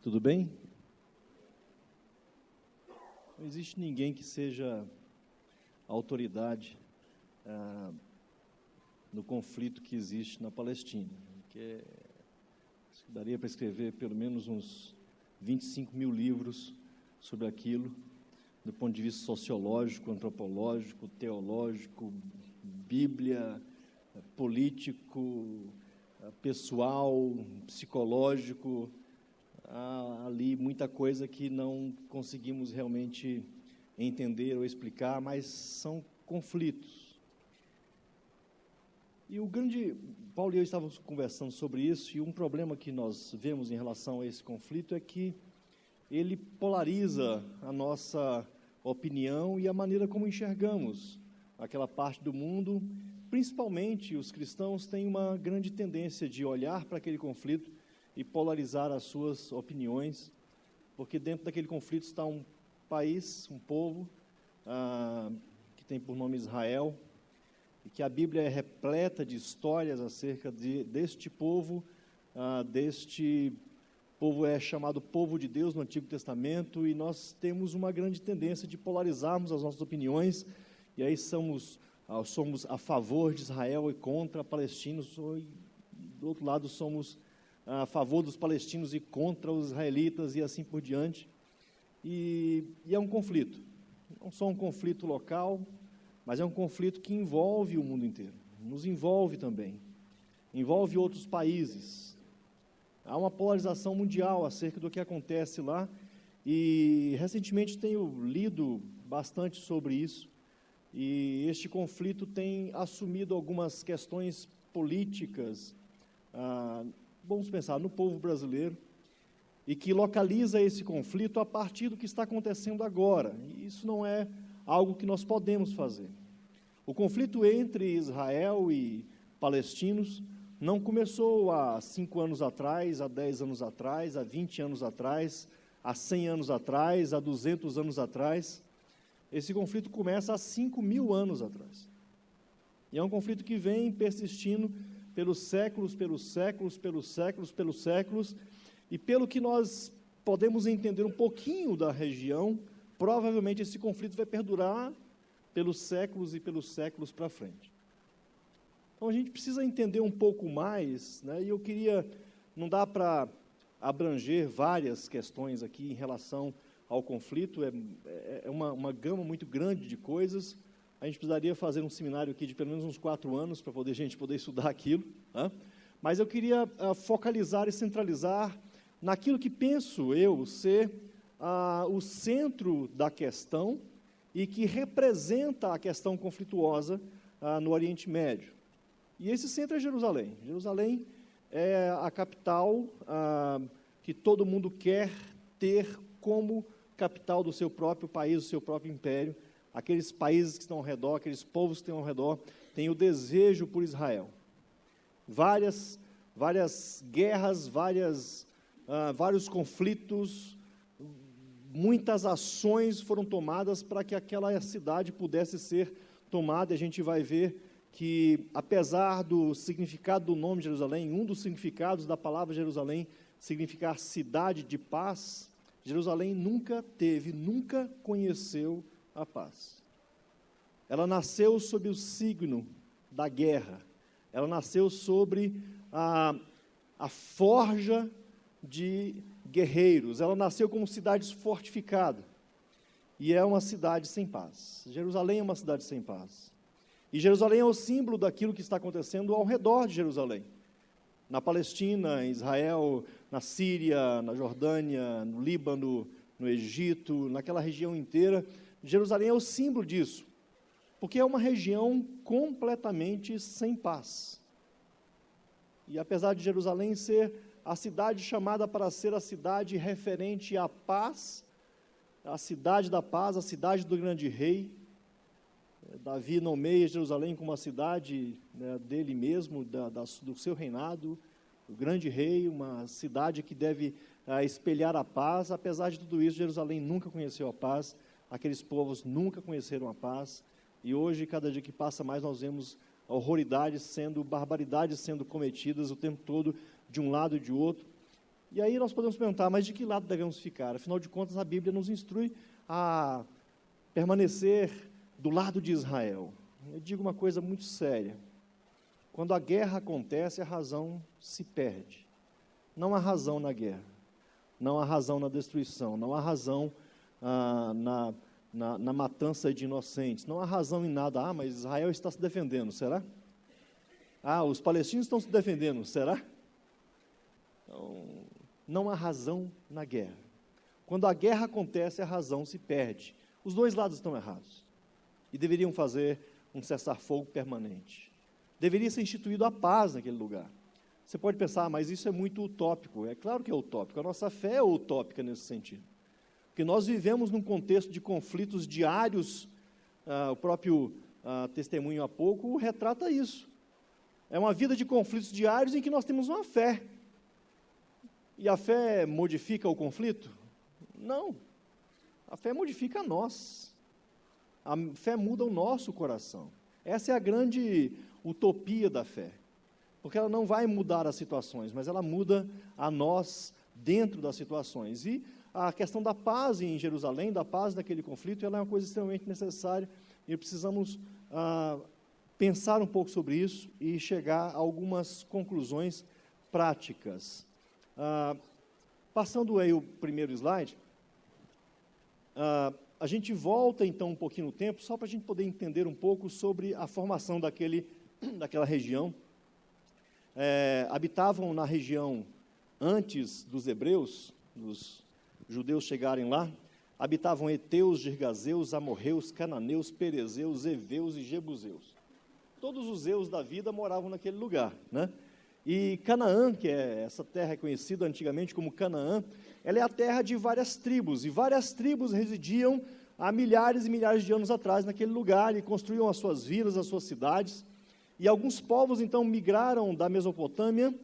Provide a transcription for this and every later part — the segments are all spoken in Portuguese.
Tudo bem? Não existe ninguém que seja autoridade no conflito que existe na Palestina, que daria para escrever pelo menos uns 25 mil livros sobre aquilo, do ponto de vista sociológico, antropológico, teológico, Bíblia, político, pessoal, psicológico. Há ali muita coisa que não conseguimos realmente entender ou explicar, mas são conflitos. E Paulo e eu estávamos conversando sobre isso, e um problema que nós vemos em relação a esse conflito é que ele polariza a nossa opinião e a maneira como enxergamos aquela parte do mundo. Principalmente os cristãos têm uma grande tendência de olhar para aquele conflito e polarizar as suas opiniões, porque dentro daquele conflito está um país, um povo, que tem por nome Israel, e que a Bíblia é repleta de histórias acerca deste povo. Deste povo é chamado povo de Deus no Antigo Testamento, e nós temos uma grande tendência de polarizarmos as nossas opiniões, e aí somos a favor de Israel e contra palestinos, e do outro lado somos a favor dos palestinos e contra os israelitas, e assim por diante. E é um conflito, não só um conflito local, mas é um conflito que envolve o mundo inteiro, nos envolve também, envolve outros países. Há uma polarização mundial acerca do que acontece lá, e recentemente tenho lido bastante sobre isso, e este conflito tem assumido algumas questões políticas, vamos pensar no povo brasileiro, e que localiza esse conflito a partir do que está acontecendo agora. E isso não é algo que nós podemos fazer. O conflito entre Israel e palestinos não começou há 5 anos atrás, há 10 anos atrás, há 20 anos atrás, há 100 anos atrás, há 200 anos atrás. Esse conflito começa há 5.000 anos atrás. E é um conflito que vem persistindo pelos séculos, e pelo que nós podemos entender um pouquinho da região, provavelmente esse conflito vai perdurar pelos séculos e pelos séculos para frente. Então a gente precisa entender um pouco mais, né? E eu queria, não dá para abranger várias questões aqui em relação ao conflito, é uma gama muito grande de coisas. A gente precisaria fazer um seminário aqui de pelo menos uns 4 anos para a gente poder estudar aquilo, né? Mas eu queria focalizar e centralizar naquilo que penso eu ser o centro da questão e que representa a questão conflituosa no Oriente Médio. E esse centro é Jerusalém. Jerusalém é a capital que todo mundo quer ter como capital do seu próprio país, do seu próprio império. Aqueles países que estão ao redor, aqueles povos que estão ao redor, têm o desejo por Israel. Várias guerras, vários conflitos, muitas ações foram tomadas para que aquela cidade pudesse ser tomada. E a gente vai ver que, apesar do significado do nome Jerusalém, um dos significados da palavra Jerusalém significar cidade de paz, Jerusalém nunca conheceu a paz. Ela nasceu sob o signo da guerra, ela nasceu sobre a forja de guerreiros, ela nasceu como cidade fortificada, e é uma cidade sem paz. Jerusalém é uma cidade sem paz, e Jerusalém é o símbolo daquilo que está acontecendo ao redor de Jerusalém, na Palestina, em Israel, na Síria, na Jordânia, no Líbano, no Egito, naquela região inteira. Jerusalém é o símbolo disso, porque é uma região completamente sem paz. E apesar de Jerusalém ser a cidade chamada para ser a cidade referente à paz, a cidade da paz, a cidade do grande rei, Davi nomeia Jerusalém como a cidade, né, dele mesmo, do seu reinado, o grande rei, uma cidade que deve espelhar a paz. Apesar de tudo isso, Jerusalém nunca conheceu a paz, aqueles povos nunca conheceram a paz, e hoje, cada dia que passa mais, nós vemos barbaridades sendo cometidas o tempo todo, de um lado e de outro. E aí nós podemos perguntar, mas de que lado devemos ficar? Afinal de contas, a Bíblia nos instrui a permanecer do lado de Israel. Eu digo uma coisa muito séria. Quando a guerra acontece, a razão se perde. Não há razão na guerra. Não há razão na destruição. Não há razão na matança de inocentes. Não há razão em nada. Ah, mas Israel está se defendendo, será? Ah, os palestinos estão se defendendo, será? Não há razão na guerra. Quando a guerra acontece, a razão se perde. Os dois lados estão errados. E deveriam fazer um cessar-fogo permanente. Deveria ser instituído a paz naquele lugar. Você pode pensar, mas isso é muito utópico. É claro que é utópico. A nossa fé é utópica nesse sentido. Porque nós vivemos num contexto de conflitos diários. O próprio testemunho há pouco retrata isso. É uma vida de conflitos diários em que nós temos uma fé. E a fé modifica o conflito? Não. A fé modifica nós. A fé muda o nosso coração. Essa é a grande utopia da fé. Porque ela não vai mudar as situações, mas ela muda a nós dentro das situações. E a questão da paz em Jerusalém, da paz naquele conflito, ela é uma coisa extremamente necessária. E precisamos pensar um pouco sobre isso e chegar a algumas conclusões práticas. Passando aí o primeiro slide, a gente volta então um pouquinho no tempo, só para a gente poder entender um pouco sobre a formação daquela região. Habitavam na região antes dos hebreus, dos judeus chegarem lá, habitavam heteus, girgazeus, amorreus, cananeus, perezeus, heveus e jebuseus. Todos os zeus da vida moravam naquele lugar, né? E Canaã, que é essa terra conhecida antigamente como Canaã, ela é a terra de várias tribos, e várias tribos residiam há milhares e milhares de anos atrás naquele lugar, e construíam as suas vilas, as suas cidades, e alguns povos, então, migraram da Mesopotâmia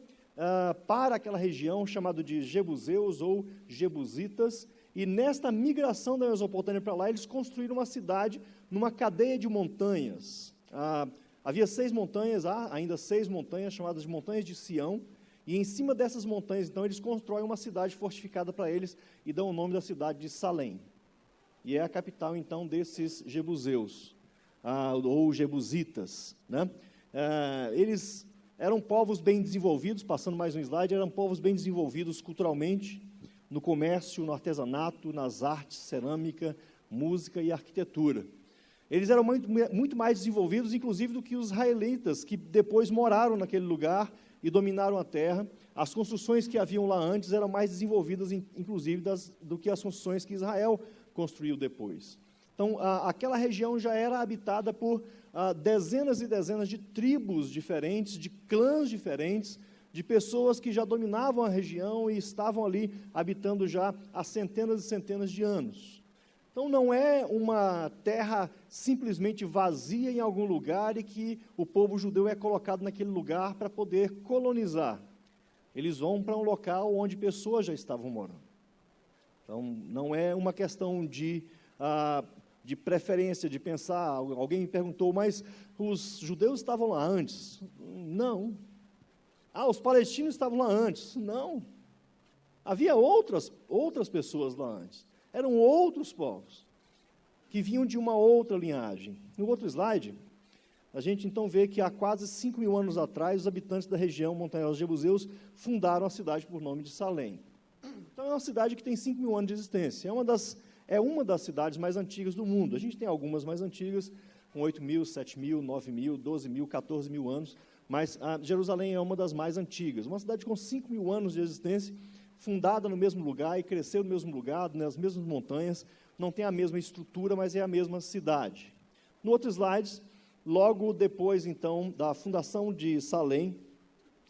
para aquela região chamada de Jebuseus ou Jebusitas, e nesta migração da Mesopotâmia para lá, eles construíram uma cidade numa cadeia de montanhas. Havia 6 montanhas, há ainda 6 montanhas, chamadas de Montanhas de Sião, e em cima dessas montanhas, então, eles constroem uma cidade fortificada para eles e dão o nome da cidade de Salém. E é a capital, então, desses jebuseus, ou jebusitas, né? Eles eram povos bem desenvolvidos, passando mais um slide, eram povos bem desenvolvidos culturalmente, no comércio, no artesanato, nas artes, cerâmica, música e arquitetura. Eles eram muito mais desenvolvidos, inclusive, do que os israelitas, que depois moraram naquele lugar e dominaram a terra. As construções que haviam lá antes eram mais desenvolvidas, inclusive, do que as construções que Israel construiu depois. Então, aquela região já era habitada por dezenas e dezenas de tribos diferentes, de clãs diferentes, de pessoas que já dominavam a região e estavam ali habitando já há centenas e centenas de anos. Então, não é uma terra simplesmente vazia em algum lugar e que o povo judeu é colocado naquele lugar para poder colonizar. Eles vão para um local onde pessoas já estavam morando. Então, não é uma questão de preferência, de pensar. Alguém me perguntou, mas os judeus estavam lá antes? Não. Os palestinos estavam lá antes? Não. Havia outras pessoas lá antes. Eram outros povos, que vinham de uma outra linhagem. No outro slide, a gente então vê que há quase 5.000 anos atrás, os habitantes da região montanhosa jebuseus fundaram a cidade por nome de Salém. Então é uma cidade que tem 5.000 anos de existência. É uma das cidades mais antigas do mundo. A gente tem algumas mais antigas, com 8.000, 7.000, 9.000, 12.000, 14.000 anos, mas Jerusalém é uma das mais antigas. Uma cidade com 5.000 anos de existência, fundada no mesmo lugar e cresceu no mesmo lugar, nas mesmas montanhas, não tem a mesma estrutura, mas é a mesma cidade. No outro slide, logo depois, então, da fundação de Salém,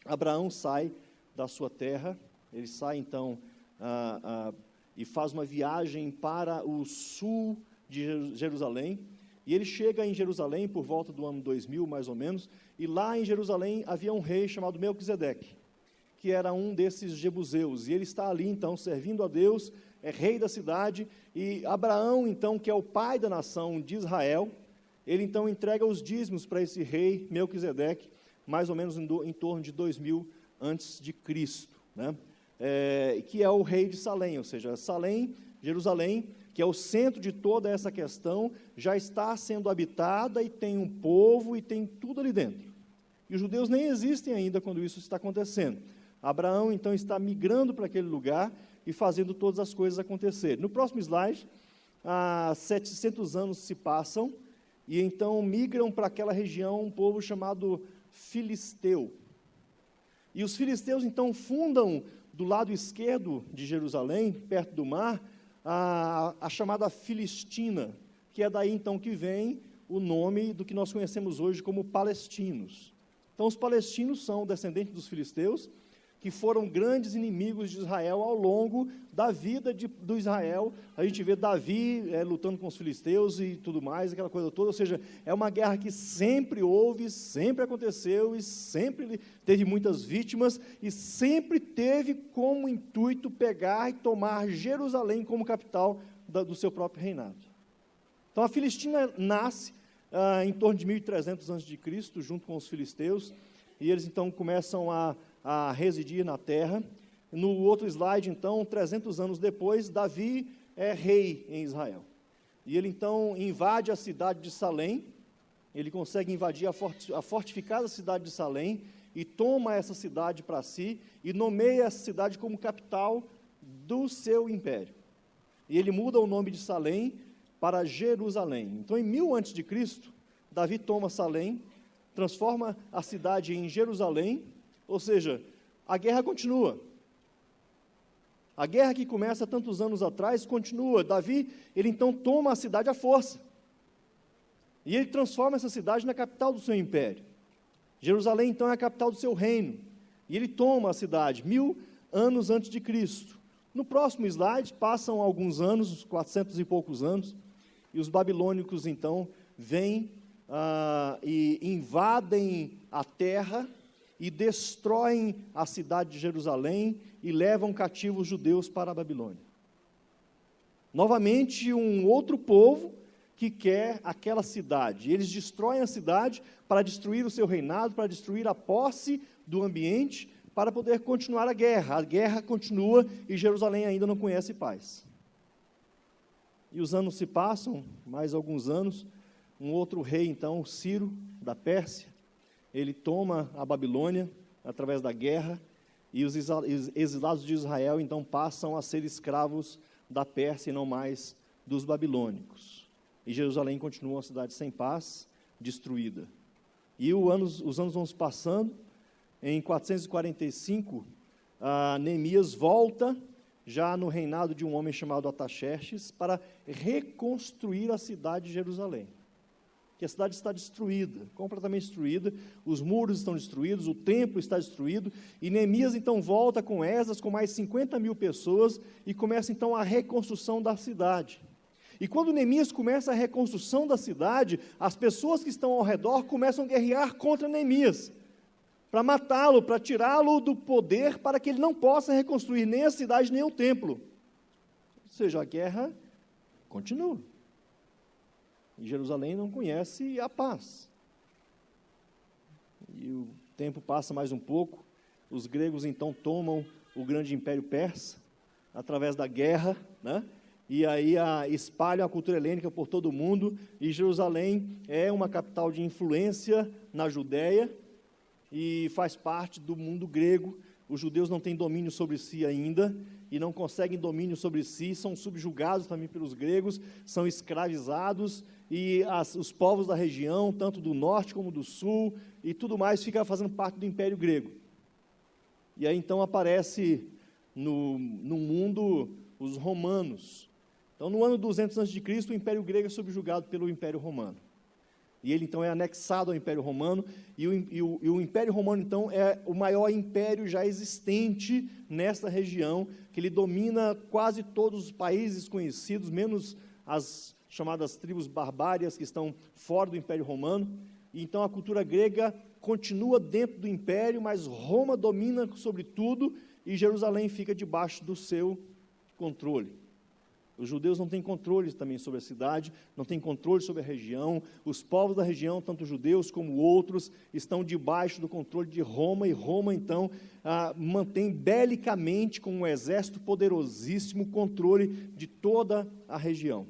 Abraão sai da sua terra, ele sai, então, e faz uma viagem para o sul de Jerusalém, e ele chega em Jerusalém por volta do ano 2000, mais ou menos, e lá em Jerusalém havia um rei chamado Melquisedeque, que era um desses jebuseus, e ele está ali, então, servindo a Deus, é rei da cidade, e Abraão, então, que é o pai da nação de Israel, ele, então, entrega os dízimos para esse rei Melquisedeque, mais ou menos em torno de 2000 antes de Cristo, né? que é o rei de Salém, ou seja, Jerusalém, que é o centro de toda essa questão, já está sendo habitada e tem um povo e tem tudo ali dentro. E os judeus nem existem ainda quando isso está acontecendo. Abraão, então, está migrando para aquele lugar e fazendo todas as coisas acontecerem. No próximo slide, 700 anos se passam, e então migram para aquela região um povo chamado Filisteu. E os filisteus, então, fundam do lado esquerdo de Jerusalém, perto do mar, a chamada Filistina, que é daí, então, que vem o nome do que nós conhecemos hoje como palestinos. Então, os palestinos são descendentes dos filisteus, que foram grandes inimigos de Israel ao longo da vida do Israel. A gente vê Davi lutando com os filisteus e tudo mais, aquela coisa toda, ou seja, é uma guerra que sempre houve, sempre aconteceu e sempre teve muitas vítimas e sempre teve como intuito pegar e tomar Jerusalém como capital do seu próprio reinado. Então a Filistina nasce em torno de 1300 a.C., junto com os filisteus, e eles então começam a residir na terra. No outro slide, então, 300 anos depois, Davi é rei em Israel. E ele, então, invade a cidade de Salém, ele consegue invadir a fortificada cidade de Salém, e toma essa cidade para si, e nomeia essa cidade como capital do seu império. E ele muda o nome de Salém para Jerusalém. Então, em 1000 a.C., Davi toma Salém, transforma a cidade em Jerusalém, ou seja, a guerra continua. A guerra que começa tantos anos atrás continua. Davi, ele então toma a cidade à força. E ele transforma essa cidade na capital do seu império. Jerusalém, então, é a capital do seu reino. E ele toma a cidade, 1000 anos antes de Cristo. No próximo slide, passam alguns anos, uns 400 e poucos anos, e os babilônicos, então, vêm e invadem a terra, e destroem a cidade de Jerusalém e levam cativos os judeus para a Babilônia. Novamente, um outro povo que quer aquela cidade. Eles destroem a cidade para destruir o seu reinado, para destruir a posse do ambiente, para poder continuar a guerra. A guerra continua e Jerusalém ainda não conhece paz. E os anos se passam, mais alguns anos, um outro rei, então, Ciro, da Pérsia, ele toma a Babilônia através da guerra, e os exilados de Israel, então, passam a ser escravos da Pérsia e não mais dos babilônicos. E Jerusalém continua uma cidade sem paz, destruída. E os anos vão se passando. Em 445, Neemias volta, já no reinado de um homem chamado Artaxerxes, para reconstruir a cidade de Jerusalém. Que a cidade está destruída, completamente destruída, os muros estão destruídos, o templo está destruído, e Neemias então volta com Esdras, com mais 50.000 pessoas, e começa então a reconstrução da cidade. E quando Neemias começa a reconstrução da cidade, as pessoas que estão ao redor começam a guerrear contra Neemias, para matá-lo, para tirá-lo do poder, para que ele não possa reconstruir nem a cidade, nem o templo. Ou seja, a guerra continua. E Jerusalém não conhece a paz. E o tempo passa mais um pouco, os gregos então tomam o grande império persa, através da guerra, né? E aí espalham a cultura helênica por todo o mundo, e Jerusalém é uma capital de influência na Judéia, e faz parte do mundo grego. Os judeus não têm domínio sobre si ainda, e não conseguem domínio sobre si, são subjugados também pelos gregos, são escravizados, e os povos da região, tanto do norte como do sul, e tudo mais, fica fazendo parte do Império Grego. E aí então aparece no mundo os romanos. Então no ano 200 a.C., o Império Grego é subjugado pelo Império Romano. E ele então é anexado ao Império Romano, e o Império Romano então é o maior império já existente nesta região, que ele domina quase todos os países conhecidos, menos as chamadas tribos barbárias que estão fora do Império Romano. E então a cultura grega continua dentro do império, mas Roma domina sobre tudo, e Jerusalém fica debaixo do seu controle. Os judeus não têm controle também sobre a cidade, não têm controle sobre a região. Os povos da região, tanto judeus como outros, estão debaixo do controle de Roma, e Roma, então, mantém belicamente, com um exército poderosíssimo, o controle de toda a região.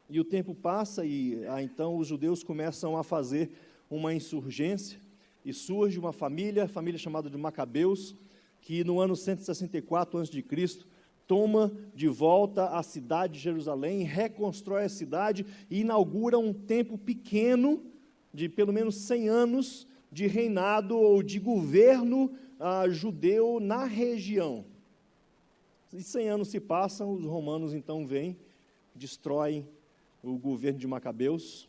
E o tempo passa e, então, os judeus começam a fazer uma insurgência, e surge uma família chamada de Macabeus, que no ano 164 a.C., toma de volta a cidade de Jerusalém, reconstrói a cidade e inaugura um tempo pequeno, de pelo menos 100 anos, de reinado ou de governo judeu na região. E 100 anos se passam, os romanos então vêm, destroem o governo de Macabeus,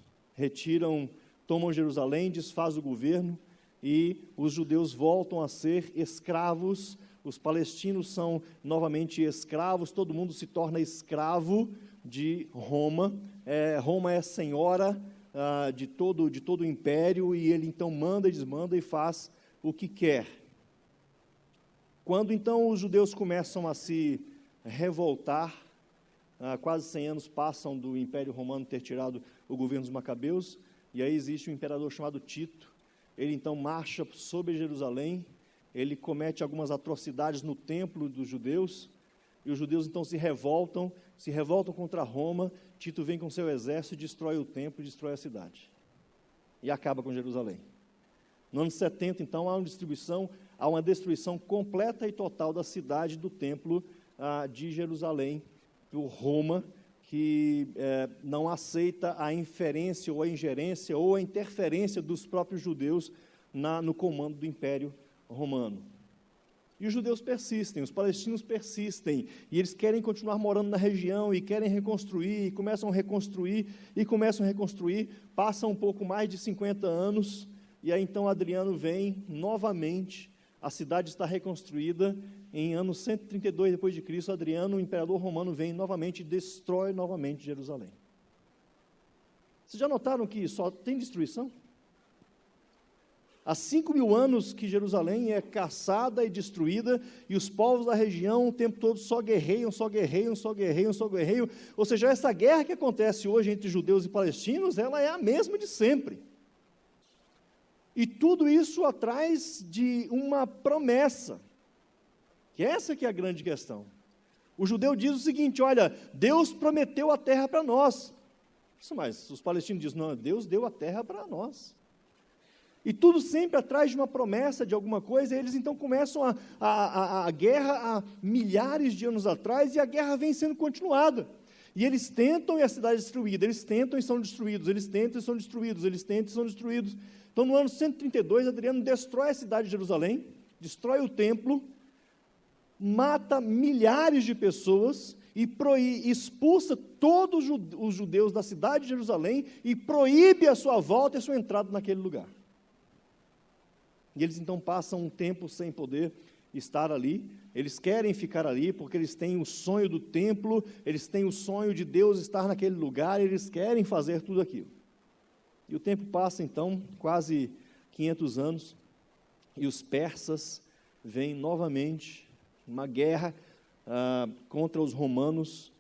tomam Jerusalém, desfazem o governo, e os judeus voltam a ser escravos. Os palestinos são novamente escravos, todo mundo se torna escravo de Roma. Roma é senhora de todo o império, e ele então manda e desmanda e faz o que quer. Quando então os judeus começam a se revoltar, quase 100 anos passam do Império Romano ter tirado o governo dos Macabeus, e aí existe um imperador chamado Tito. Ele então marcha sobre Jerusalém, ele comete algumas atrocidades no templo dos judeus, e os judeus então se revoltam contra Roma. Tito vem com seu exército, destrói o templo, destrói a cidade, e acaba com Jerusalém. No ano 70, então, há uma destruição completa e total da cidade, do templo de Jerusalém, por Roma, que não aceita a inferência, ou a ingerência, ou a interferência dos próprios judeus no comando do Império Romano. E os judeus persistem, os palestinos persistem, e eles querem continuar morando na região, e querem reconstruir, e começam a reconstruir, passam um pouco mais de 50 anos, e aí então Adriano vem novamente, a cidade está reconstruída, em ano 132 depois de Cristo, Adriano, o imperador romano, vem novamente e destrói novamente Jerusalém. Vocês já notaram que só tem destruição? Há 5.000 anos que Jerusalém é caçada e destruída, e os povos da região o tempo todo só guerreiam, ou seja, essa guerra que acontece hoje entre judeus e palestinos, ela é a mesma de sempre. E tudo isso atrás de uma promessa, que essa que é a grande questão. O judeu diz o seguinte: olha, Deus prometeu a terra para nós. Mas os palestinos dizem: não, Deus deu a terra para nós. E tudo sempre atrás de uma promessa, de alguma coisa. E eles então começam a guerra há milhares de anos atrás, e a guerra vem sendo continuada. E eles tentam e a cidade é destruída, eles tentam e são destruídos, eles tentam e são destruídos, eles tentam e são destruídos. Então, no ano 132, Adriano destrói a cidade de Jerusalém, destrói o templo, mata milhares de pessoas e expulsa todos os judeus da cidade de Jerusalém e proíbe a sua volta e a sua entrada naquele lugar. E eles então passam um tempo sem poder estar ali. Eles querem ficar ali porque eles têm o sonho do templo, eles têm o sonho de Deus estar naquele lugar, eles querem fazer tudo aquilo. E o tempo passa então, quase 500 anos, e os persas vêm novamente, uma guerra contra os romanos,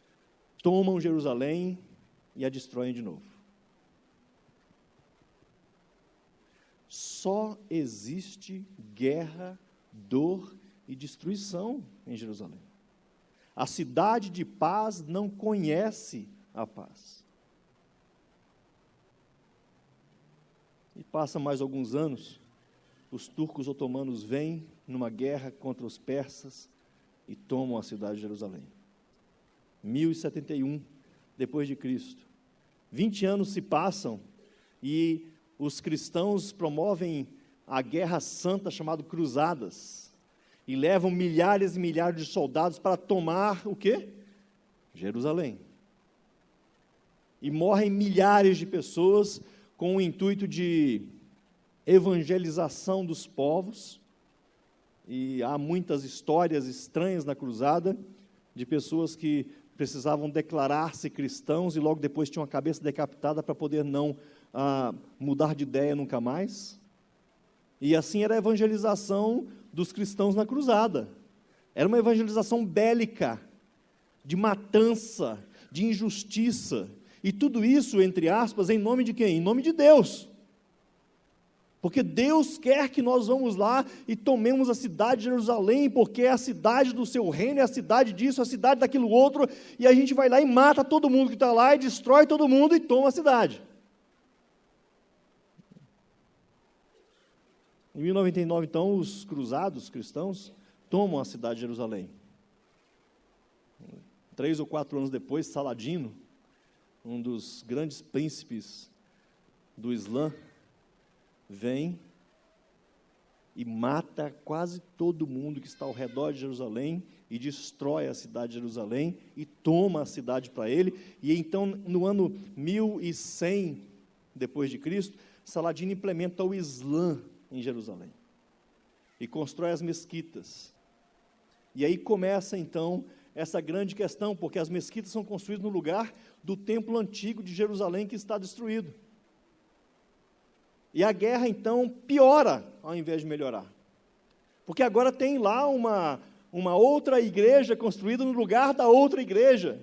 tomam Jerusalém e a destroem de novo. Só existe guerra, dor e destruição em Jerusalém. A cidade de paz não conhece a paz. E passa mais alguns anos, os turcos otomanos vêm numa guerra contra os persas e tomam a cidade de Jerusalém. 1071 depois de Cristo. 20 anos se passam e os cristãos promovem a guerra santa chamada Cruzadas e levam milhares e milhares de soldados para tomar o quê? Jerusalém. E morrem milhares de pessoas com o intuito de evangelização dos povos, e há muitas histórias estranhas na cruzada, de pessoas que precisavam declarar-se cristãos e logo depois tinham a cabeça decapitada para poder não mudar de ideia nunca mais. E assim era a evangelização dos cristãos na cruzada. Era uma evangelização bélica. de matança, de injustiça, e tudo isso, entre aspas, em nome de quem? Em nome de Deus. Porque Deus quer que nós vamos lá e tomemos a cidade de Jerusalém, porque é a cidade do seu reino, é a cidade disso, é a cidade daquilo outro, e a gente vai lá e mata todo mundo que está lá, e destrói todo mundo e toma a cidade. Em 1099, então, os cruzados cristãos tomam a cidade de Jerusalém. 3 ou 4 anos depois, Saladino, um dos grandes príncipes do Islã, vem e mata quase todo mundo que está ao redor de Jerusalém e destrói a cidade de Jerusalém e toma a cidade para ele. E então, no ano 1100 depois de Cristo, Saladino implementa o Islã em Jerusalém e constrói as mesquitas. E aí começa então essa grande questão, porque as mesquitas são construídas no lugar do templo antigo de Jerusalém que está destruído. E a guerra, então, piora ao invés de melhorar. Porque agora tem lá uma outra igreja construída no lugar da outra igreja.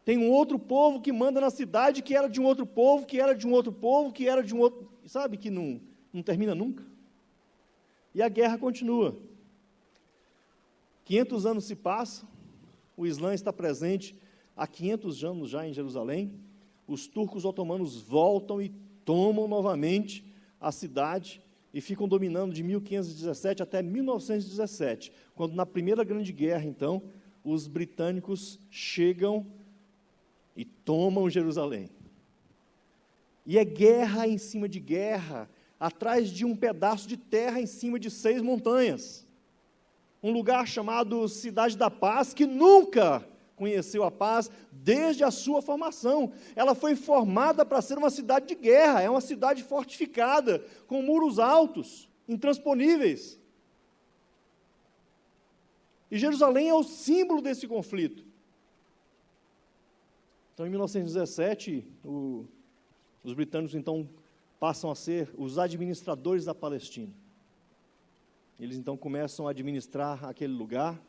Tem um outro povo que manda na cidade que era de um outro povo, que era de um outro povo, que era de um outro... Sabe que não termina nunca? E a guerra continua. 500 anos se passam, o Islã está presente há 500 anos já em Jerusalém, os turcos otomanos voltam e tomam novamente a cidade e ficam dominando de 1517 até 1917, quando na Primeira Grande Guerra, então, os britânicos chegam e tomam Jerusalém. E é guerra em cima de guerra, atrás de um pedaço de terra em cima de 6 montanhas. Um lugar chamado Cidade da Paz, que nunca conheceu a paz desde a sua formação. Ela foi formada para ser uma cidade de guerra, é uma cidade fortificada, com muros altos, intransponíveis. E Jerusalém é o símbolo desse conflito. Então, em 1917, os britânicos, então, passam a ser os administradores da Palestina. Eles, então, começam a administrar aquele lugar,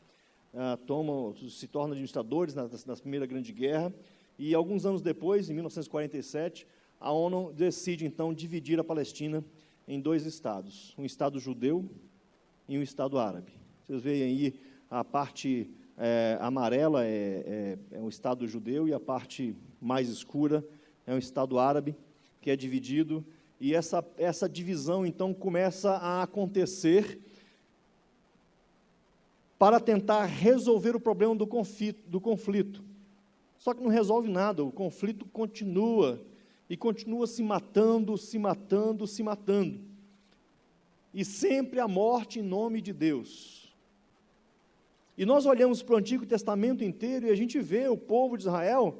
se tornam administradores na Primeira Grande Guerra, e alguns anos depois, em 1947, a ONU decide, então, dividir a Palestina em 2 estados, um estado judeu e um estado árabe. Vocês veem aí, a parte amarela é um estado judeu, e a parte mais escura é um estado árabe, que é dividido, e essa divisão, então, começa a acontecer para tentar resolver o problema do conflito. Só que não resolve nada, o conflito continua, e continua se matando, se matando, se matando. E sempre a morte em nome de Deus. E nós olhamos para o Antigo Testamento inteiro e a gente vê o povo de Israel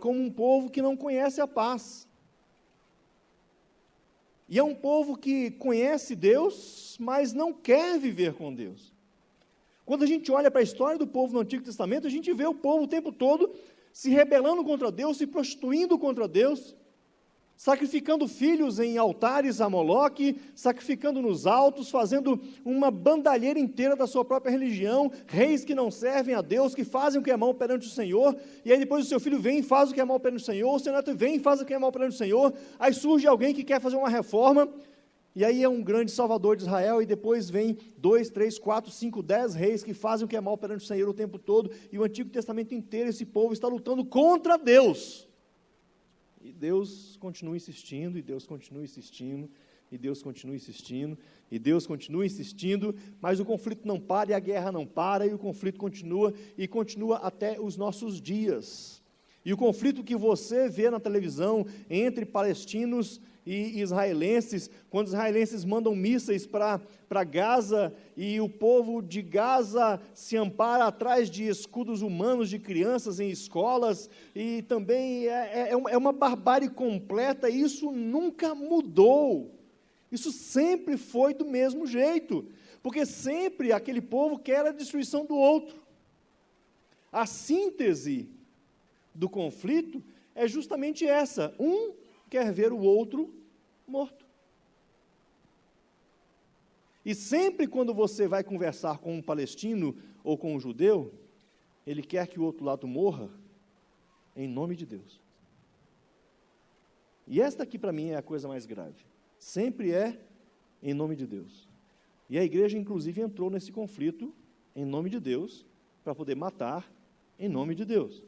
como um povo que não conhece a paz. E é um povo que conhece Deus, mas não quer viver com Deus. Quando a gente olha para a história do povo no Antigo Testamento, a gente vê o povo o tempo todo se rebelando contra Deus, se prostituindo contra Deus, sacrificando filhos em altares a Moloque, sacrificando nos altos, fazendo uma bandalheira inteira da sua própria religião, reis que não servem a Deus, que fazem o que é mal perante o Senhor, e aí depois o seu filho vem e faz o que é mal perante o Senhor, o seu neto vem e faz o que é mal perante o Senhor, aí surge alguém que quer fazer uma reforma, e aí é um grande salvador de Israel, e depois vem 2, 3, 4, 5, 10 reis que fazem o que é mal perante o Senhor o tempo todo, e o Antigo Testamento inteiro, esse povo está lutando contra Deus. E Deus continua insistindo, e Deus continua insistindo, e Deus continua insistindo, e Deus continua insistindo, mas o conflito não para, e a guerra não para, e o conflito continua, e continua até os nossos dias. E o conflito que você vê na televisão entre palestinos e israelenses, quando os israelenses mandam mísseis para Gaza, e o povo de Gaza se ampara atrás de escudos humanos de crianças em escolas, e também é uma barbárie completa, e isso nunca mudou, isso sempre foi do mesmo jeito, porque sempre aquele povo quer a destruição do outro. A síntese do conflito é justamente essa: um quer ver o outro morto. E sempre quando você vai conversar com um palestino ou com um judeu, ele quer que o outro lado morra em nome de Deus. E esta aqui para mim é a coisa mais grave. Sempre é em nome de Deus. E a igreja, inclusive, entrou nesse conflito em nome de Deus, para poder matar em nome de Deus.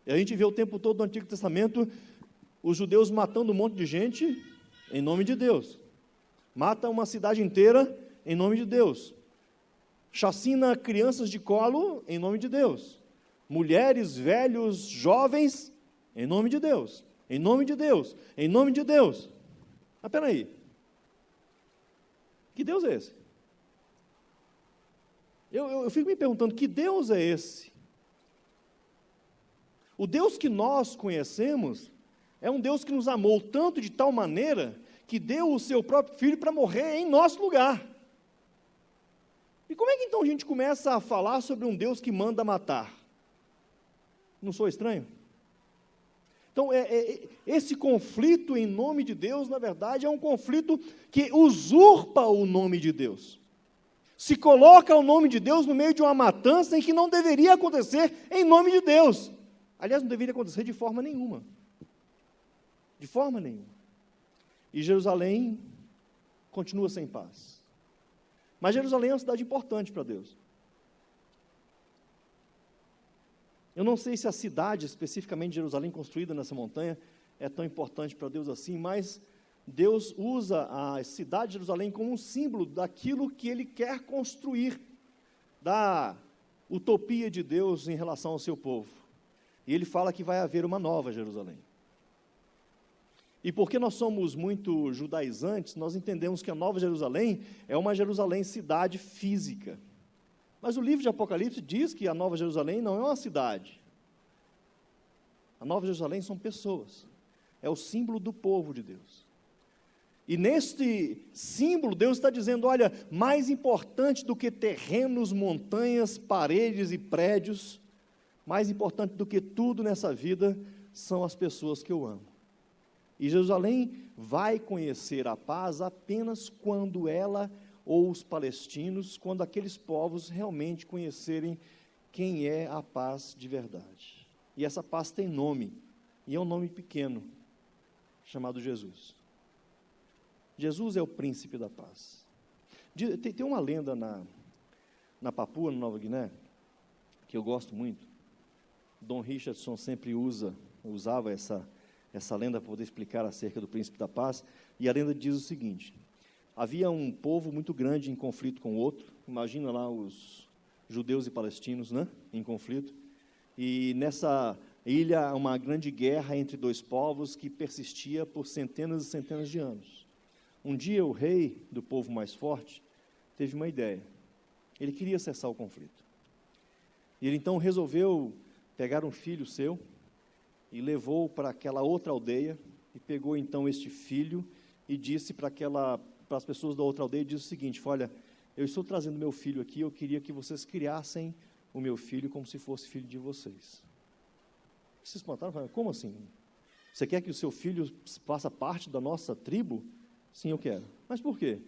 E a gente vê o tempo todo no Antigo Testamento os judeus matando um monte de gente em nome de Deus. Mata uma cidade inteira em nome de Deus. Chacina crianças de colo em nome de Deus. Mulheres, velhos, jovens em nome de Deus. Em nome de Deus. Em nome de Deus. Mas peraí. Que Deus é esse? Eu fico me perguntando, que Deus é esse? O Deus que nós conhecemos é um Deus que nos amou tanto de tal maneira que deu o seu próprio Filho para morrer em nosso lugar. E como é que então a gente começa a falar sobre um Deus que manda matar? Não sou estranho? Então, esse conflito em nome de Deus, na verdade, é um conflito que usurpa o nome de Deus. Se coloca o nome de Deus no meio de uma matança em que não deveria acontecer em nome de Deus. Aliás, não deveria acontecer de forma nenhuma. De forma nenhuma. E Jerusalém continua sem paz. Mas Jerusalém é uma cidade importante para Deus. Eu não sei se a cidade, especificamente de Jerusalém, construída nessa montanha, é tão importante para Deus assim, mas Deus usa a cidade de Jerusalém como um símbolo daquilo que Ele quer construir, da utopia de Deus em relação ao seu povo. E Ele fala que vai haver uma nova Jerusalém. E porque nós somos muito judaizantes, nós entendemos que a nova Jerusalém é uma Jerusalém cidade física. Mas o livro de Apocalipse diz que a nova Jerusalém não é uma cidade. A nova Jerusalém são pessoas. É o símbolo do povo de Deus. E neste símbolo, Deus está dizendo, olha, mais importante do que terrenos, montanhas, paredes e prédios, mais importante do que tudo nessa vida, são as pessoas que eu amo. E Jerusalém vai conhecer a paz apenas quando ela ou os palestinos, quando aqueles povos realmente conhecerem quem é a paz de verdade. E essa paz tem nome, e é um nome pequeno, chamado Jesus. Jesus é o príncipe da paz. Tem uma lenda na Papua, na Nova Guiné, que eu gosto muito. Dom Richardson sempre usava essa lenda para poder explicar acerca do príncipe da paz, e a lenda diz o seguinte: havia um povo muito grande em conflito com o outro, imagina lá os judeus e palestinos, né, em conflito, e nessa ilha uma grande guerra entre dois povos que persistia por centenas e centenas de anos. Um dia o rei do povo mais forte teve uma ideia, ele queria cessar o conflito, e ele então resolveu pegar um filho seu, e levou para aquela outra aldeia, e pegou então este filho, e disse para as pessoas da outra aldeia, disse o seguinte, olha, eu estou trazendo meu filho aqui, eu queria que vocês criassem o meu filho como se fosse filho de vocês. Vocês se espantaram, falaram, como assim? Você quer que o seu filho faça parte da nossa tribo? Sim, eu quero. Mas por quê?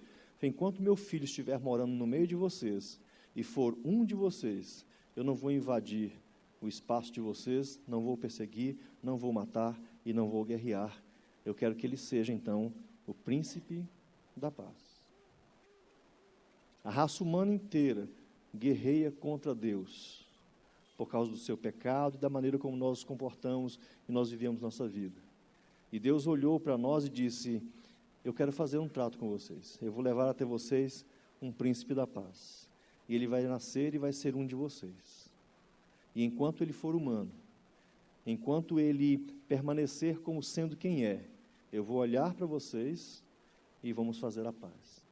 Enquanto meu filho estiver morando no meio de vocês, e for um de vocês, eu não vou invadir o espaço de vocês, não vou perseguir, não vou matar e não vou guerrear. Eu quero que ele seja, então, o príncipe da paz. A raça humana inteira guerreia contra Deus, por causa do seu pecado e da maneira como nós nos comportamos e nós vivemos nossa vida. E Deus olhou para nós e disse, eu quero fazer um trato com vocês. Eu vou levar até vocês um príncipe da paz. E ele vai nascer e vai ser um de vocês. E enquanto ele for humano, enquanto ele permanecer como sendo quem é, eu vou olhar para vocês e vamos fazer a paz.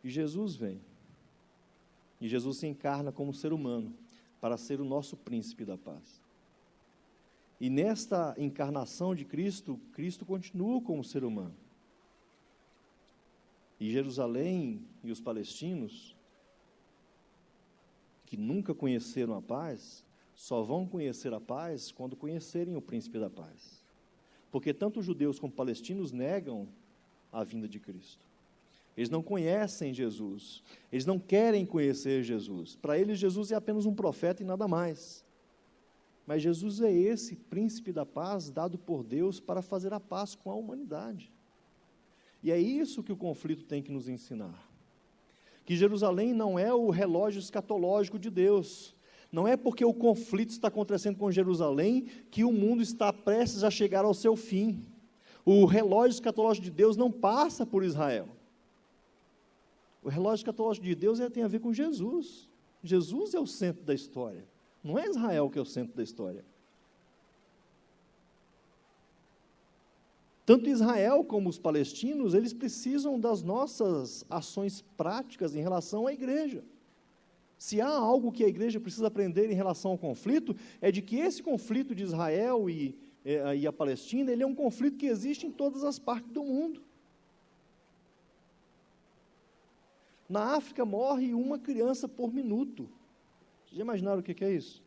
E Jesus vem. E Jesus se encarna como ser humano para ser o nosso príncipe da paz. E nesta encarnação de Cristo, Cristo continua como ser humano. E Jerusalém e os palestinos, que nunca conheceram a paz, só vão conhecer a paz quando conhecerem o príncipe da paz. Porque tanto os judeus como os palestinos negam a vinda de Cristo. Eles não conhecem Jesus, eles não querem conhecer Jesus. Para eles, Jesus é apenas um profeta e nada mais. Mas Jesus é esse príncipe da paz dado por Deus para fazer a paz com a humanidade. E é isso que o conflito tem que nos ensinar. Que Jerusalém não é o relógio escatológico de Deus. Não é porque o conflito está acontecendo com Jerusalém que o mundo está prestes a chegar ao seu fim. O relógio escatológico de Deus não passa por Israel. O relógio escatológico de Deus tem a ver com Jesus. Jesus é o centro da história. Não é Israel que é o centro da história. Tanto Israel como os palestinos, eles precisam das nossas ações práticas em relação à igreja. Se há algo que a igreja precisa aprender em relação ao conflito, é de que esse conflito de Israel e a Palestina, ele é um conflito que existe em todas as partes do mundo. Na África morre uma criança por minuto. Vocês já imaginaram o que é isso?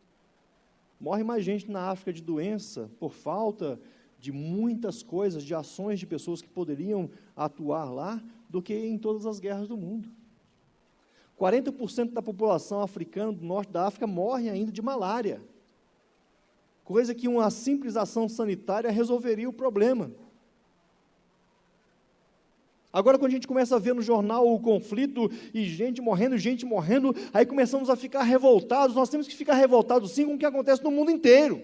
Morre mais gente na África de doença, por falta de muitas coisas, de ações de pessoas que poderiam atuar lá, do que em todas as guerras do mundo. 40% da população africana do norte da África morre ainda de malária, coisa que uma simples ação sanitária resolveria o problema. Agora, quando a gente começa a ver no jornal o conflito e gente morrendo, aí começamos a ficar revoltados. Nós temos que ficar revoltados sim com o que acontece no mundo inteiro,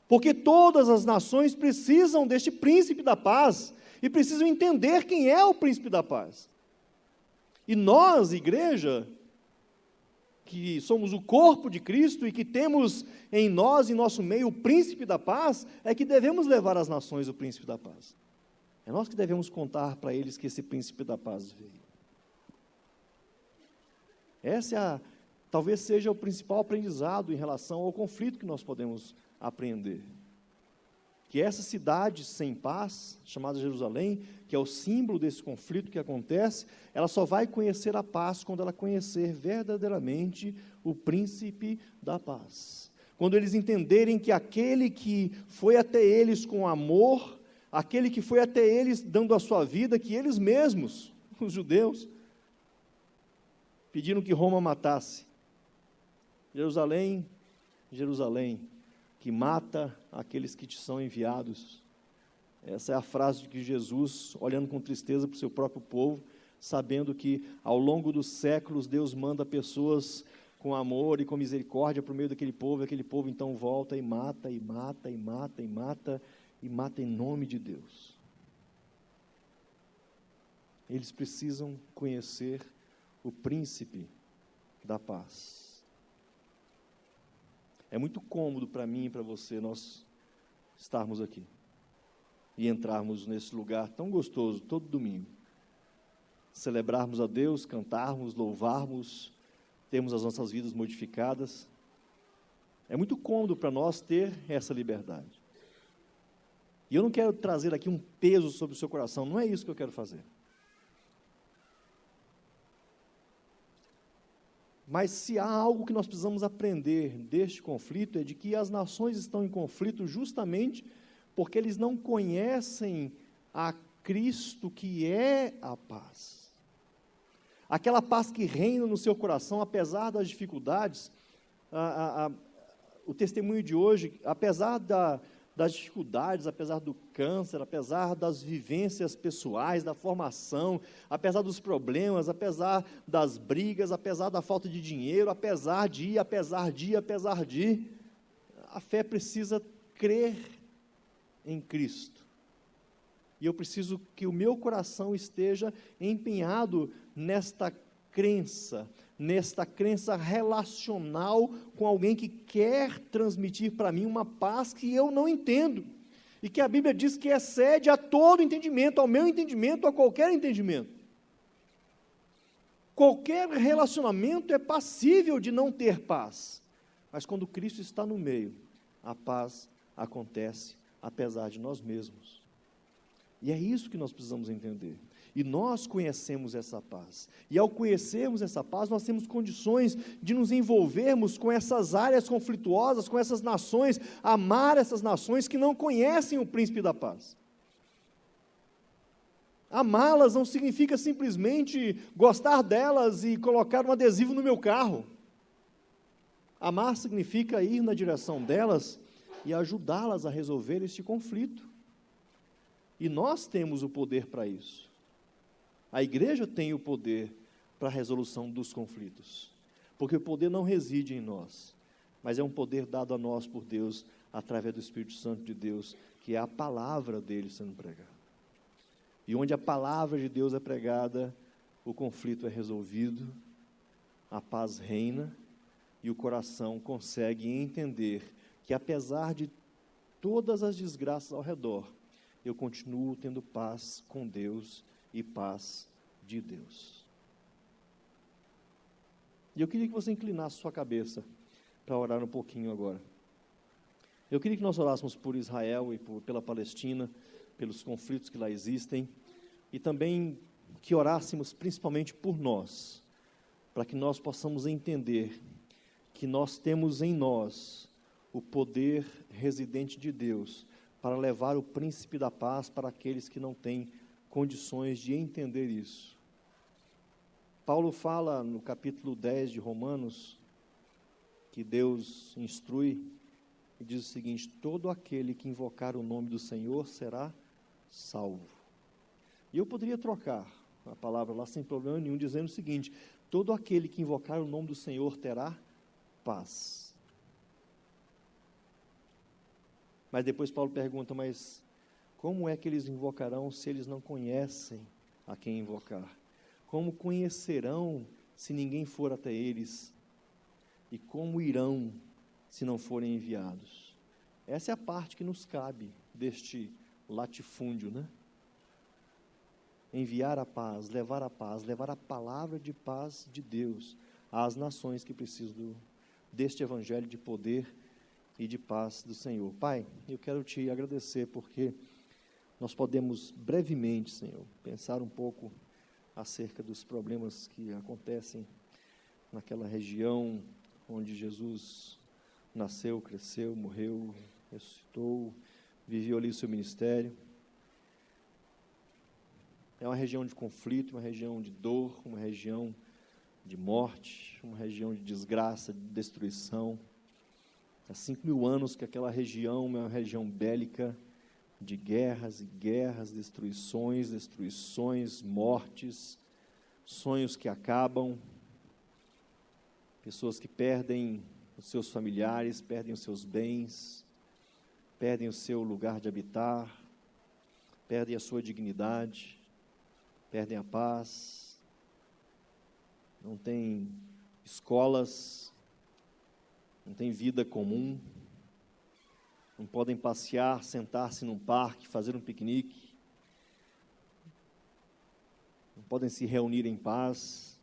porque todas as nações precisam deste príncipe da paz, e precisam entender quem é o príncipe da paz. E nós, igreja, que somos o corpo de Cristo e que temos em nós, em nosso meio, o príncipe da paz, é que devemos levar às nações o príncipe da paz. É nós que devemos contar para eles que esse príncipe da paz veio. Essa talvez seja o principal aprendizado em relação ao conflito que nós podemos aprender. Que essa cidade sem paz, chamada Jerusalém, que é o símbolo desse conflito que acontece, ela só vai conhecer a paz quando ela conhecer verdadeiramente o príncipe da paz. Quando eles entenderem que aquele que foi até eles com amor, aquele que foi até eles dando a sua vida, que eles mesmos, os judeus, pediram que Roma matasse. Jerusalém, Jerusalém, que mata aqueles que te são enviados. Essa é a frase de que Jesus, olhando com tristeza para o seu próprio povo, sabendo que ao longo dos séculos Deus manda pessoas com amor e com misericórdia para o meio daquele povo, e aquele povo então volta e mata, e mata, e mata, e mata, e mata em nome de Deus. Eles precisam conhecer o príncipe da paz. É muito cômodo para mim e para você nós estarmos aqui e entrarmos nesse lugar tão gostoso todo domingo, celebrarmos a Deus, cantarmos, louvarmos, termos as nossas vidas modificadas. É muito cômodo para nós ter essa liberdade. E eu não quero trazer aqui um peso sobre o seu coração, não é isso que eu quero fazer. Mas se há algo que nós precisamos aprender deste conflito, é de que as nações estão em conflito justamente porque eles não conhecem a Cristo que é a paz. Aquela paz que reina no seu coração, apesar das dificuldades. O testemunho de hoje, apesar das dificuldades, apesar do câncer, apesar das vivências pessoais, da formação, apesar dos problemas, apesar das brigas, apesar da falta de dinheiro, apesar de, a fé precisa crer em Cristo. E eu preciso que o meu coração esteja empenhado nesta crença relacional com alguém que quer transmitir para mim uma paz que eu não entendo, e que a Bíblia diz que excede a todo entendimento, ao meu entendimento, a qualquer entendimento. Qualquer relacionamento é passível de não ter paz, mas quando Cristo está no meio, a paz acontece apesar de nós mesmos. E é isso que nós precisamos entender. E nós conhecemos essa paz. E ao conhecermos essa paz, nós temos condições de nos envolvermos com essas áreas conflituosas, com essas nações, amar essas nações que não conhecem o príncipe da paz. Amá-las não significa simplesmente gostar delas e colocar um adesivo no meu carro. Amar significa ir na direção delas e ajudá-las a resolver este conflito. E nós temos o poder para isso. A igreja tem o poder para a resolução dos conflitos. Porque o poder não reside em nós, mas é um poder dado a nós por Deus, através do Espírito Santo de Deus, que é a palavra dele sendo pregada. E onde a palavra de Deus é pregada, o conflito é resolvido, a paz reina, e o coração consegue entender que, apesar de todas as desgraças ao redor, eu continuo tendo paz com Deus e paz de Deus. E eu queria que você inclinasse sua cabeça para orar um pouquinho agora. Eu queria que nós orássemos por Israel e pela Palestina, pelos conflitos que lá existem, e também que orássemos principalmente por nós, para que nós possamos entender que nós temos em nós o poder residente de Deus para levar o príncipe da paz para aqueles que não têm condições de entender isso. Paulo fala no capítulo 10 de Romanos, que Deus instrui, e diz o seguinte: todo aquele que invocar o nome do Senhor será salvo. E eu poderia trocar a palavra lá sem problema nenhum, dizendo o seguinte: todo aquele que invocar o nome do Senhor terá paz. Mas depois Paulo pergunta: mas como é que eles invocarão se eles não conhecem a quem invocar? Como conhecerão se ninguém for até eles? E como irão se não forem enviados? Essa é a parte que nos cabe deste latifúndio, né? Enviar a paz, levar a palavra de paz de Deus às nações que precisam deste evangelho de poder e de paz do Senhor. Pai, eu quero te agradecer porque nós podemos brevemente, Senhor, pensar um pouco acerca dos problemas que acontecem naquela região onde Jesus nasceu, cresceu, morreu, ressuscitou, viveu ali o seu ministério. É uma região de conflito, uma região de dor, uma região de morte, uma região de desgraça, de destruição. Há 5.000 anos que aquela região é uma região bélica, de guerras e guerras, destruições, mortes, sonhos que acabam, pessoas que perdem os seus familiares, perdem os seus bens, perdem o seu lugar de habitar, perdem a sua dignidade, perdem a paz, não tem escolas, não tem vida comum, não podem passear, sentar-se num parque, fazer um piquenique, não podem se reunir em paz.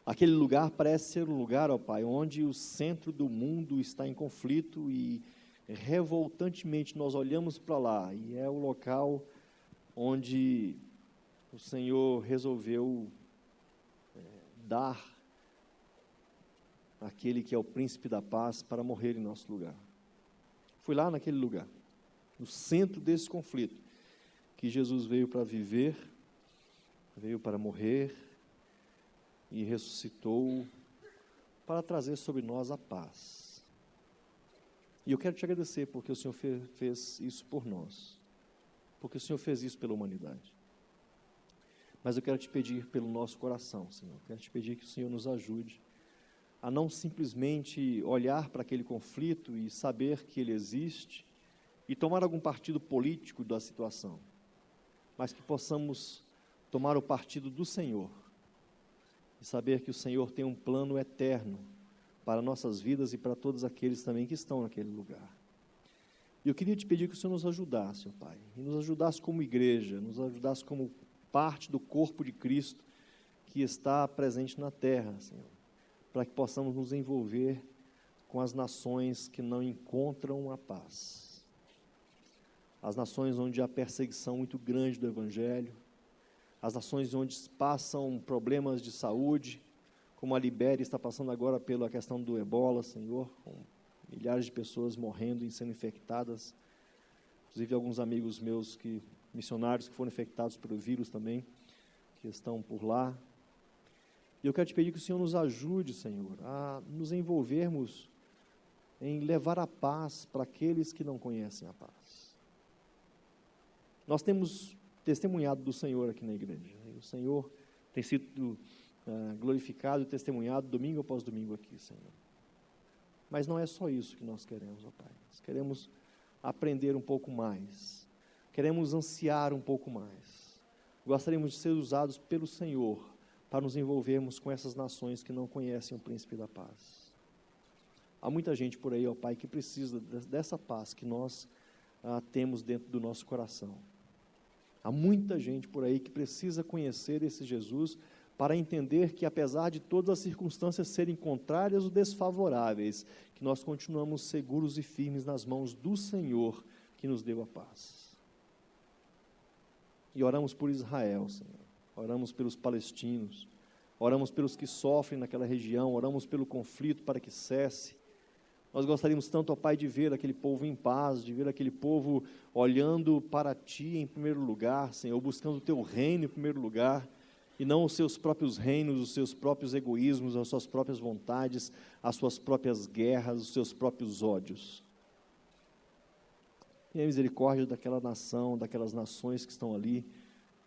Aquele lugar parece ser um lugar, ó Pai, onde o centro do mundo está em conflito e revoltantemente nós olhamos para lá e é o local onde o Senhor resolveu dar aquele que é o príncipe da paz para morrer em nosso lugar. Fui lá naquele lugar, no centro desse conflito, que Jesus veio para viver, veio para morrer e ressuscitou para trazer sobre nós a paz. E eu quero te agradecer porque o Senhor fez isso por nós, porque o Senhor fez isso pela humanidade. Mas eu quero te pedir pelo nosso coração, Senhor, quero te pedir que o Senhor nos ajude a não simplesmente olhar para aquele conflito e saber que ele existe e tomar algum partido político da situação, mas que possamos tomar o partido do Senhor e saber que o Senhor tem um plano eterno para nossas vidas e para todos aqueles também que estão naquele lugar. E eu queria te pedir que o Senhor nos ajudasse, ó Pai, e nos ajudasse como igreja, nos ajudasse como parte do corpo de Cristo que está presente na terra, Senhor, para que possamos nos envolver com as nações que não encontram a paz. As nações onde há perseguição muito grande do Evangelho, as nações onde passam problemas de saúde, como a Libéria está passando agora pela questão do ebola, Senhor, com milhares de pessoas morrendo e sendo infectadas. Inclusive alguns amigos meus que missionários que foram infectados pelo vírus também, que estão por lá. E eu quero te pedir que o Senhor nos ajude, Senhor, a nos envolvermos em levar a paz para aqueles que não conhecem a paz. Nós temos testemunhado do Senhor aqui na igreja. O Senhor tem sido glorificado e testemunhado domingo após domingo aqui, Senhor. Mas não é só isso que nós queremos, ó Pai. Nós queremos aprender um pouco mais. Queremos ansiar um pouco mais. Gostaríamos de ser usados pelo Senhor para nos envolvermos com essas nações que não conhecem o Príncipe da Paz. Há muita gente por aí, ó Pai, que precisa dessa paz que nós temos dentro do nosso coração. Há muita gente por aí que precisa conhecer esse Jesus para entender que, apesar de todas as circunstâncias serem contrárias ou desfavoráveis, que nós continuamos seguros e firmes nas mãos do Senhor que nos deu a paz. E oramos por Israel, Senhor. Oramos pelos palestinos. Oramos pelos que sofrem naquela região. Oramos pelo conflito para que cesse. Nós gostaríamos tanto, ó Pai, de ver aquele povo em paz, de ver aquele povo olhando para Ti em primeiro lugar, Senhor, buscando o Teu reino em primeiro lugar, e não os seus próprios reinos, os seus próprios egoísmos, as suas próprias vontades, as suas próprias guerras, os seus próprios ódios. Tenha misericórdia daquela nação, daquelas nações que estão ali,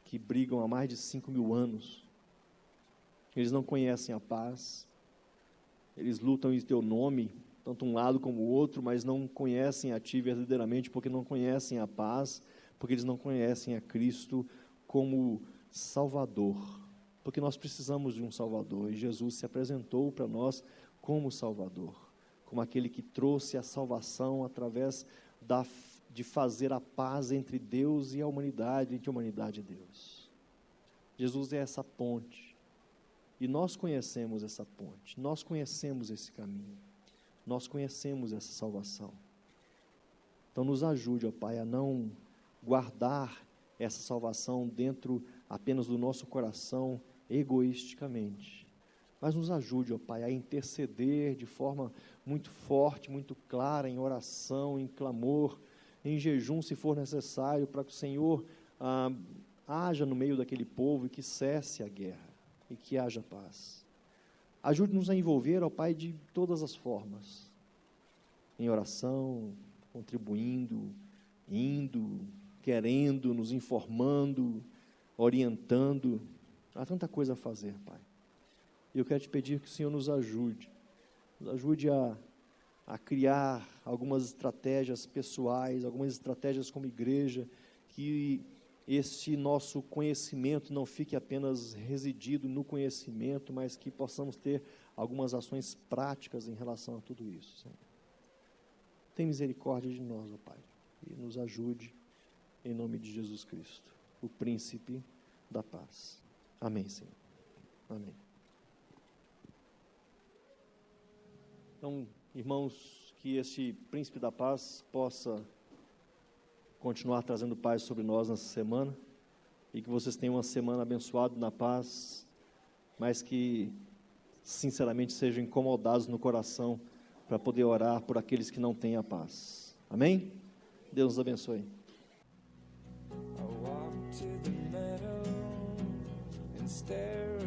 que brigam há mais de 5.000 anos. Eles não conhecem a paz, eles lutam em Teu nome, tanto um lado como o outro, mas não conhecem a Ti verdadeiramente, porque não conhecem a paz, porque eles não conhecem a Cristo como Salvador, porque nós precisamos de um Salvador, e Jesus se apresentou para nós como Salvador, como aquele que trouxe a salvação através de fazer a paz entre Deus e a humanidade, entre a humanidade e Deus. Jesus é essa ponte, e nós conhecemos essa ponte, nós conhecemos esse caminho, nós conhecemos essa salvação. Então nos ajude, ó Pai, a não guardar essa salvação dentro apenas do nosso coração egoisticamente, mas nos ajude, ó Pai, a interceder de forma muito forte, muito clara, em oração, em clamor, em jejum, se for necessário, para que o Senhor haja no meio daquele povo e que cesse a guerra e que haja paz. Ajude-nos a envolver, ó Pai, de todas as formas, em oração, contribuindo, indo, querendo, nos informando, orientando. Há tanta coisa a fazer, Pai. E eu quero te pedir que o Senhor nos ajude a criar algumas estratégias pessoais, algumas estratégias como igreja, que este nosso conhecimento não fique apenas residido no conhecimento, mas que possamos ter algumas ações práticas em relação a tudo isso, Senhor. Tem misericórdia de nós, ó Pai, e nos ajude em nome de Jesus Cristo, o Príncipe da Paz. Amém, Senhor. Amém. Então, irmãos, que este Príncipe da Paz possa continuar trazendo paz sobre nós nessa semana, e que vocês tenham uma semana abençoada na paz, mas que sinceramente sejam incomodados no coração para poder orar por aqueles que não têm a paz. Amém? Deus nos abençoe. I walk to the meadow and stare